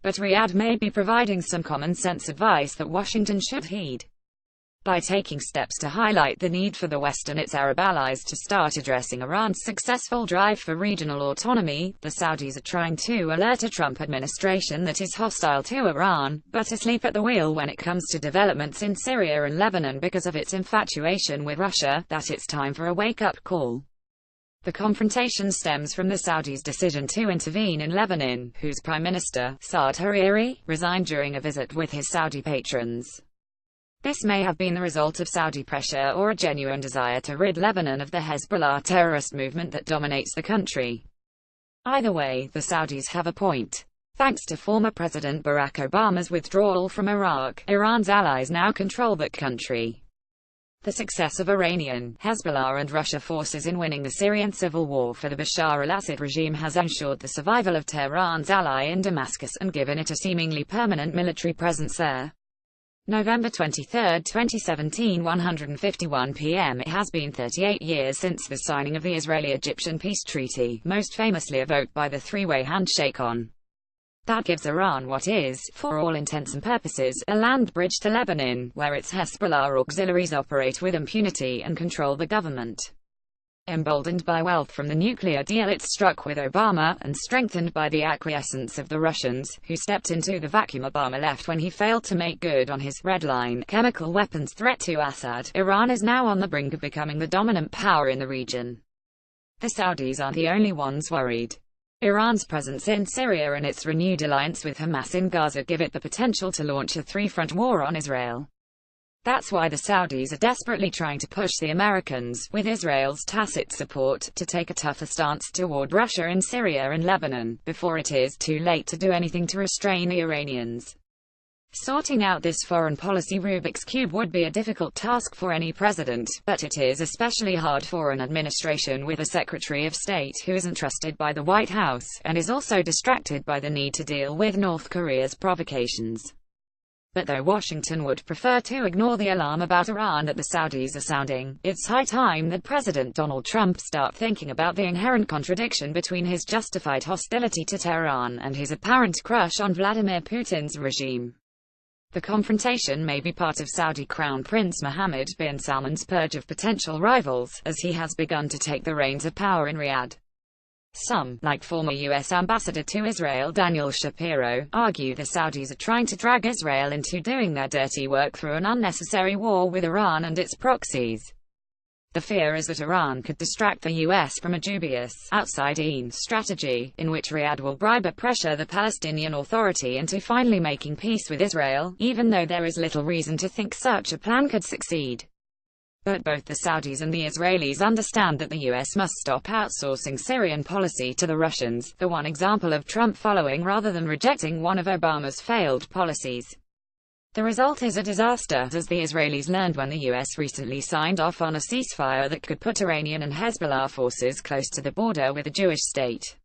but Riyadh may be providing some common-sense advice that Washington should heed. By taking steps to highlight the need for the West and its Arab allies to start addressing Iran's successful drive for regional autonomy, the Saudis are trying to alert a Trump administration that is hostile to Iran, but asleep at the wheel when it comes to developments in Syria and Lebanon because of its infatuation with Russia, that it's time for a wake-up call. The confrontation stems from the Saudis' decision to intervene in Lebanon, whose Prime Minister, Saad Hariri, resigned during a visit with his Saudi patrons. This may have been the result of Saudi pressure or a genuine desire to rid Lebanon of the Hezbollah terrorist movement that dominates the country. Either way, the Saudis have a point. Thanks to former President Barack Obama's withdrawal from Iraq, Iran's allies now control that country. The success of Iranian, Hezbollah and Russia forces in winning the Syrian civil war for the Bashar al-Assad regime has ensured the survival of Tehran's ally in Damascus and given it a seemingly permanent military presence there. November 23, 2017, 1:51 p.m. It has been 38 years since the signing of the Israeli-Egyptian peace treaty, most famously evoked by the three-way handshake on. That gives Iran what is, for all intents and purposes, a land bridge to Lebanon, where its Hezbollah auxiliaries operate with impunity and control the government. Emboldened by wealth from the nuclear deal it struck with Obama, and strengthened by the acquiescence of the Russians, who stepped into the vacuum Obama left when he failed to make good on his red line chemical weapons threat to Assad, Iran is now on the brink of becoming the dominant power in the region. The Saudis aren't the only ones worried. Iran's presence in Syria and its renewed alliance with Hamas in Gaza give it the potential to launch a three-front war on Israel. That's why the Saudis are desperately trying to push the Americans, with Israel's tacit support, to take a tougher stance toward Russia in Syria and Lebanon, before it is too late to do anything to restrain the Iranians. Sorting out this foreign policy Rubik's Cube would be a difficult task for any president, but it is especially hard for an administration with a Secretary of State who isn't trusted by the White House, and is also distracted by the need to deal with North Korea's provocations. But though Washington would prefer to ignore the alarm about Iran that the Saudis are sounding, it's high time that President Donald Trump start thinking about the inherent contradiction between his justified hostility to Tehran and his apparent crush on Vladimir Putin's regime. The confrontation may be part of Saudi Crown Prince Mohammed bin Salman's purge of potential rivals, as he has begun to take the reins of power in Riyadh. Some, like former U.S. Ambassador to Israel Daniel Shapiro, argue the Saudis are trying to drag Israel into doing their dirty work through an unnecessary war with Iran and its proxies. The fear is that Iran could distract the U.S. from a dubious, outside-in strategy, in which Riyadh will bribe or pressure the Palestinian Authority into finally making peace with Israel, even though there is little reason to think such a plan could succeed. But both the Saudis and the Israelis understand that the U.S. must stop outsourcing Syrian policy to the Russians, the one example of Trump following rather than rejecting one of Obama's failed policies. The result is a disaster, as the Israelis learned when the U.S. recently signed off on a ceasefire that could put Iranian and Hezbollah forces close to the border with a Jewish state.